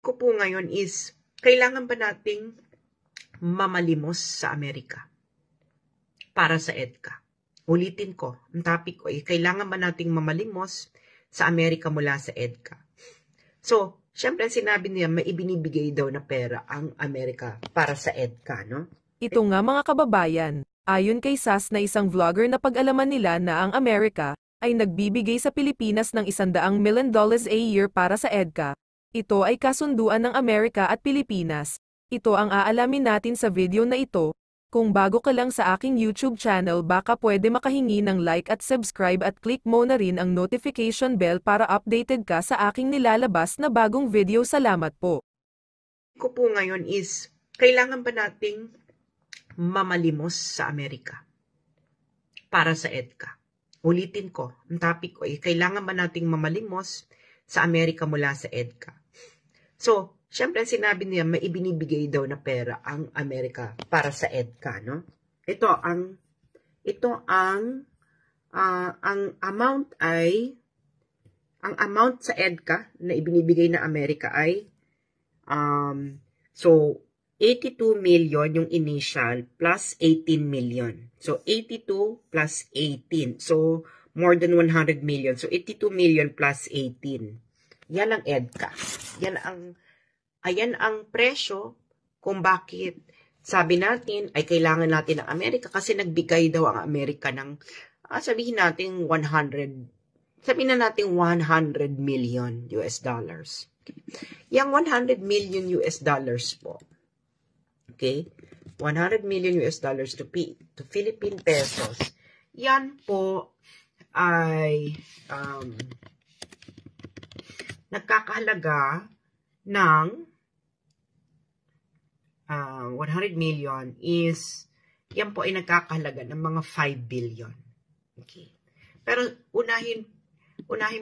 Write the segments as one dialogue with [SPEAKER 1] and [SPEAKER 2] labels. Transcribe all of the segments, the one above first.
[SPEAKER 1] ko po ngayon is, kailangan ba nating mamalimos sa Amerika para sa EDCA? Ulitin ko, ang topic ko ay, kailangan ba nating mamalimos sa Amerika mula sa EDCA? So, syempre sinabi niya, may ibinibigay daw na pera ang Amerika para sa EDCA, no?
[SPEAKER 2] Ito nga mga kababayan, ayon kay Sas na isang vlogger na pag-alaman nila na ang Amerika ay nagbibigay sa Pilipinas ng $100 million a year para sa EDCA. Ito ay kasunduan ng Amerika at Pilipinas. Ito ang aalamin natin sa video na ito. Kung bago ka lang sa aking YouTube channel, baka pwede makahingi ng like at subscribe at click mo na rin ang notification bell para updated ka sa aking nilalabas na bagong video. Salamat po.
[SPEAKER 1] Ko po ngayon is, kailangan ba nating mamalimos sa Amerika para sa EDCA? Ulitin ko, ang topic ko ay, kailangan ba nating mamalimos sa Amerika mula sa EDCA? So, syempre sinabi niya, may ibinibigay daw na pera ang Amerika para sa EDCA, no? Ito ang amount sa EDCA na ibinibigay na Amerika ay so 82 million yung initial plus 18 million. So 82 plus 18. So more than 100 million. So 82 million plus 18. Yan ang EDCA. Ayan ang presyo kung bakit sabi natin ay kailangan natin ng Amerika kasi nagbigay daw ang Amerika ng sabihin natin 100 million US dollars. Yang 100 million US dollars po. Okay? 100 million US dollars to Philippine pesos. Yan po ay nagkakahalaga ng 100 million is, yan po ay nagkakahalaga ng mga 5 billion. Okay. Pero unahin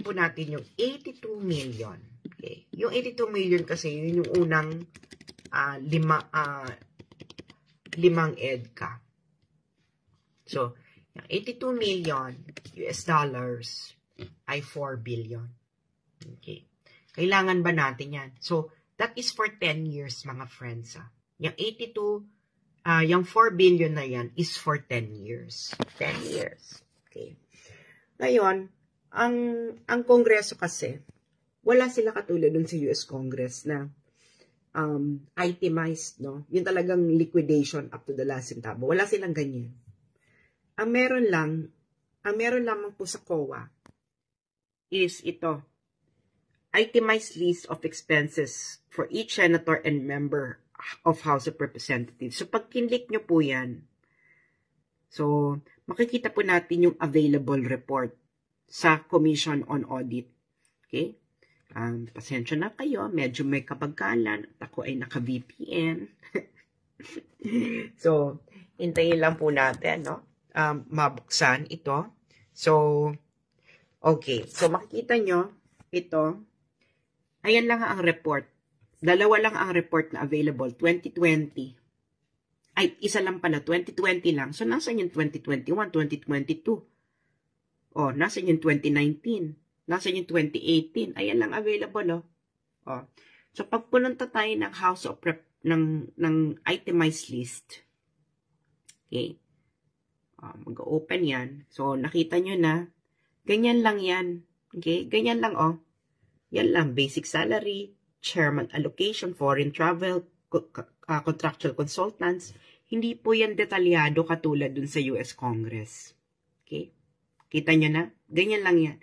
[SPEAKER 1] po natin yung 82 million. Okay. Yung 82 million kasi yun yung unang limang EDCA. So, yung 82 million US dollars ay 4 billion. Okay. Kailangan ba natin yan? So, that is for 10 years, mga friends. Yung 82, yung 4 billion na yan is for 10 years. 10 years. Okay. Ngayon, ang Kongreso kasi, wala sila katulad dun sa US Congress na itemized, no? Yung talagang liquidation up to the last centavo. Wala silang ganyan. Ang meron lamang po sa COA is ito, itemized list of expenses for each senator and member of House of Representatives. So, pag kinlik nyo po yan, so, makikita po natin yung available report sa Commission on Audit. Okay? Pasensya na kayo, medyo may kabagalan at ako ay naka-VPN. So, hintayin lang po natin, no? Mabuksan ito. So, okay. So, makikita nyo, ito, ayan lang ang report. Dalawa lang ang report na available, 2020. Ay, isa lang pala, 2020 lang. So, nasa yung 2021, 2022? Oh, nasa yung 2019? Nasa yung 2018? Ayan lang available, oh. Oh. So, pag pununta tayo ng House of Rep, ng itemized list, okay, mag-open yan. So, nakita nyo na, ganyan lang yan. Okay, ganyan lang, oh. Yan lang, basic salary, chairman allocation, foreign travel, contractual consultants. Hindi po yan detalyado katulad dun sa US Congress. Okay? Kita nyo na? Ganyan lang yan.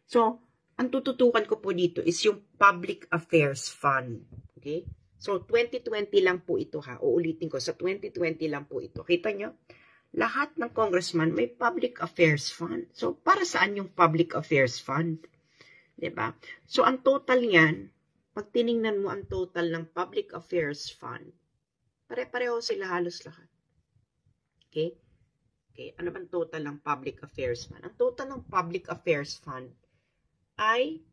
[SPEAKER 1] So, ang tututukan ko po dito is yung Public Affairs Fund. Okay? So, 2020 lang po ito ha. Uulitin ko, sa 2020 lang po ito. Kita nyo? Lahat ng congressman may Public Affairs Fund. So, para saan yung Public Affairs Fund? Diba? So, ang total yan, pag tiningnan mo ang total ng Public Affairs Fund, pare-pareho sila halos lahat. Okay? Okay, ano bang total ng Public Affairs Fund? Ang total ng Public Affairs Fund ay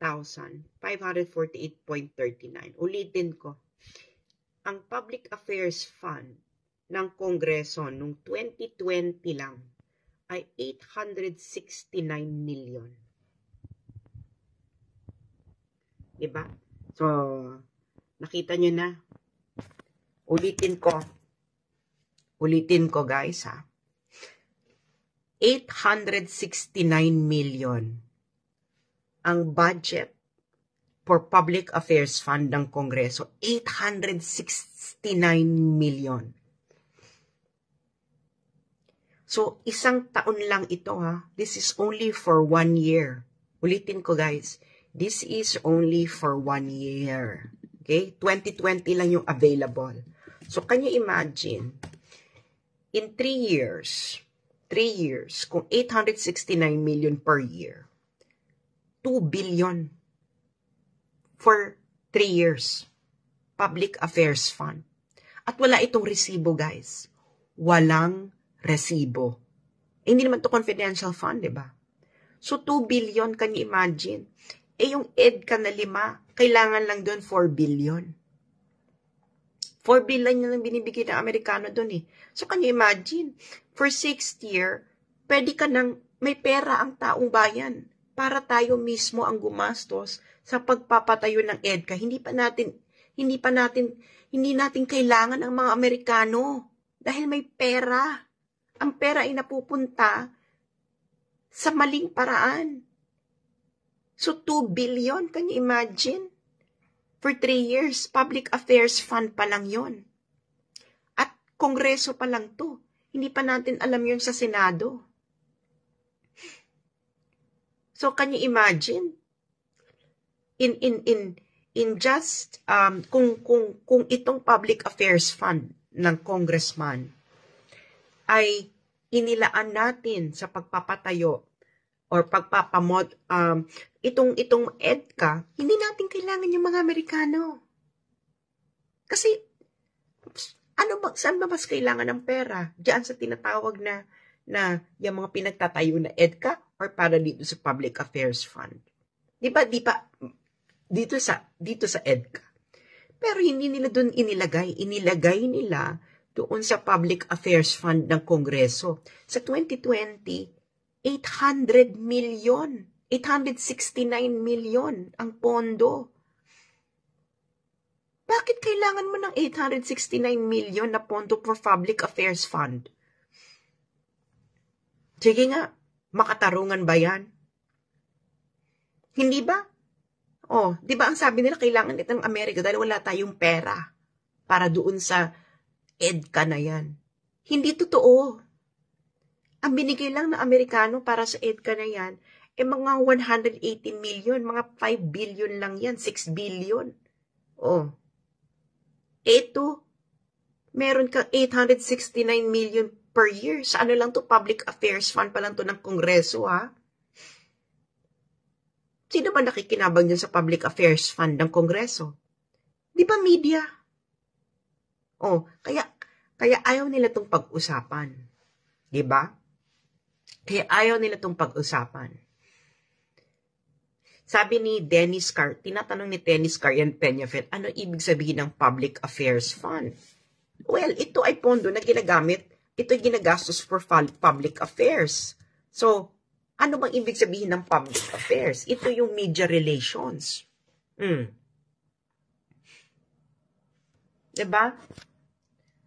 [SPEAKER 1] 869,549,548.39. Ulitin ko. Ang Public Affairs Fund ng Kongreso noong 2020 lang ay 869 million. Diba? So, nakita nyo na. Ulitin ko guys ha. 869 million ang budget for Public Affairs Fund ng Kongreso. 869 million. So, isang taon lang ito ha. This is only for 1 year. Ulitin ko guys. This is only for 1 year. Okay? 2020 lang yung available. So, can you imagine? In 3 years, kung 869 million per year, 2 billion for 3 years. Public Affairs Fund. At wala itong resibo, guys. Walang resibo. Hindi naman to confidential fund, di ba? So, 2 billion, can you imagine? Yung EDCA na 5, kailangan lang doon 4 billion. 4 billion yung binibigay ng Amerikano doon eh. So, can you imagine? For 6th year, pwede ka nang may pera ang taong bayan para tayo mismo ang gumastos sa pagpapatayo ng EDCA. Hindi natin kailangan ang mga Amerikano dahil may pera. Ang pera ay napupunta sa maling paraan. So, 2 billion, can you imagine? For 3 years, Public Affairs Fund pa lang yon. At Kongreso pa lang to. Hindi pa natin alam yun sa Senado. So, can you imagine? In just, kung itong Public Affairs Fund ng Congressman ay inilaan natin sa pagpapatayo or itong EDCA, hindi natin kailangan yung mga Amerikano. Kasi, saan ba mas kailangan ng pera? Diyan sa tinatawag na yung mga pinagtatayo na EDCA or para dito sa Public Affairs Fund. Di ba, dito sa EDCA. Pero hindi nila doon inilagay nila doon sa Public Affairs Fund ng Kongreso. Sa 2020, 869 million ang pondo. Bakit kailangan mo ng 869 million na pondo for Public Affairs Fund? Sige nga, makatarungan ba yan? Hindi ba? Oh, di ba ang sabi nila kailangan ito ng Amerika dahil wala tayong pera para doon sa EDCA na yan. Hindi totoo. Ang binigay lang ng Amerikano para sa EDCA na yan, mga 180 million, mga 5 billion lang yan, 6 billion. Oh. Eto, meron ka 869 million per year. Sa ano lang to, Public Affairs Fund pa lang to ng Kongreso, ha? Sino ba nakikinabang dyan sa Public Affairs Fund ng Kongreso? Di ba media? Oh, kaya ayaw nila itong pag-usapan. Di ba? Kaya ayaw nila itong pag-usapan. Sabi ni Dennis Carr, tinatanong ni Dennis Carr and Peñafiel, ano ibig sabihin ng Public Affairs Fund? Well, ito ay pondo na ginagamit, ito ay ginagastos for public affairs. So, ano bang ibig sabihin ng public affairs? Ito yung media relations. Diba?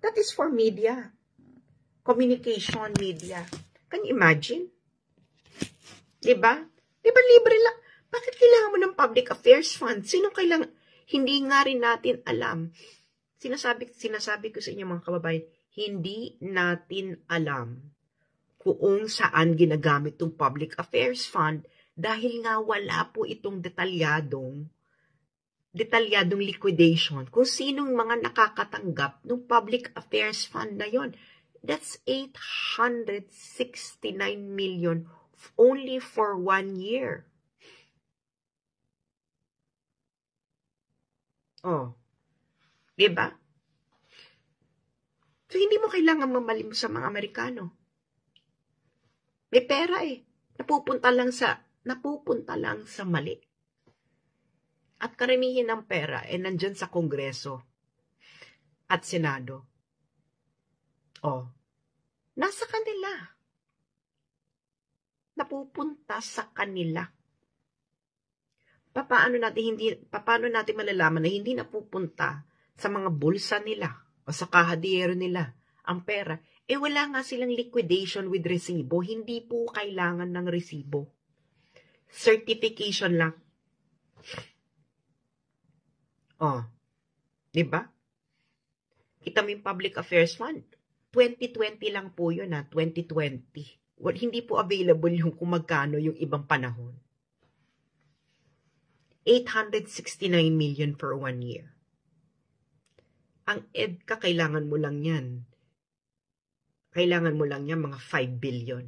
[SPEAKER 1] That is for media. Communication media. Can you imagine? Diba? Diba libre lang? Bakit kailangan mo ng public affairs fund? Sino kailangan? Hindi nga rin natin alam. Sinasabi ko sa inyo mga kababayan, hindi natin alam kung saan ginagamit itong public affairs fund dahil nga wala po itong detalyadong liquidation kung sinong mga nakakatanggap ng public affairs fund na yon. That's 869 million only for 1 year. Oh. Diba? So, hindi mo kailangan mamalim sa mga Amerikano. May pera eh. Napupunta lang sa mali. At karamihan ng pera ay nandyan sa Kongreso at Senado. Oh, nasa kanila. napupunta sa kanila. Paano natin malalaman na hindi napupunta sa mga bulsa nila o sa kahadiyero nila ang pera? Wala nga silang liquidation with resibo. Hindi po kailangan ng resibo. Certification lang. Di ba? Kita mo yung Public Affairs Fund. 2020 lang po yun 2020. Hindi po available yung kung magkano yung ibang panahon. 869 million for 1 year. Ang EDCA, kailangan mo lang yan. Kailangan mo lang yan mga 5 billion.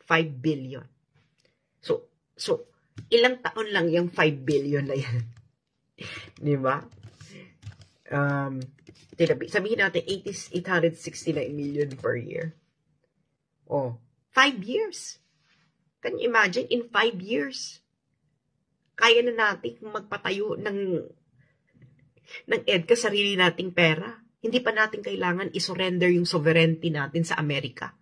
[SPEAKER 1] 5 billion. So, ilang taon lang yung 5 billion na yan? Di ba? Sabihin natin 869 million per year. 5 years. Can you imagine? In 5 years, kaya na natin magpatayo ng EDCA sarili nating pera. Hindi pa natin kailangan isurrender yung sovereignty natin sa Amerika.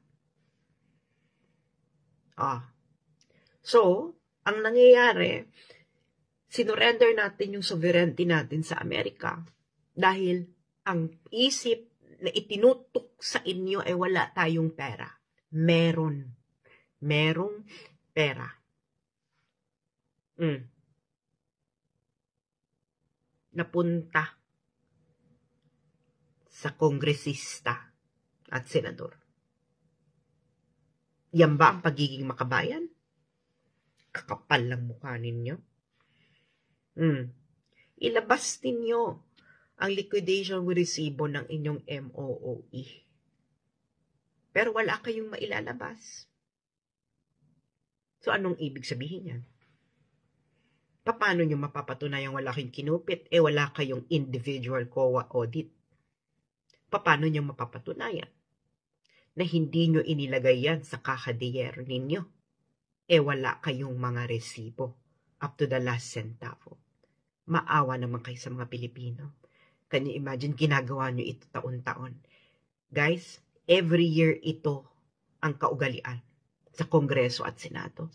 [SPEAKER 1] So, ang nangyayari, sinurrender natin yung sovereignty natin sa Amerika dahil ang isip na itinutok sa inyo ay wala tayong pera. Merong pera. Napunta sa kongresista at senador. Yan ba ang pagiging makabayan? Kakapal lang mukha ninyo. Ilabas ninyo ang liquidation with resibo ng inyong MOOE. Pero wala kayong mailalabas. So anong ibig sabihin yan? Paano nyo mapapatunayang wala kayong kinupit? Wala kayong individual COA audit. Paano nyo mapapatunayan na hindi nyo inilagay yan sa kakadiyero ninyo? Wala kayong mga resibo up to the last centavo. Maawa naman kayo sa mga Pilipino. Can you imagine, ginagawa nyo ito taon-taon? Guys, every year ito ang kaugalian sa Kongreso at Senado.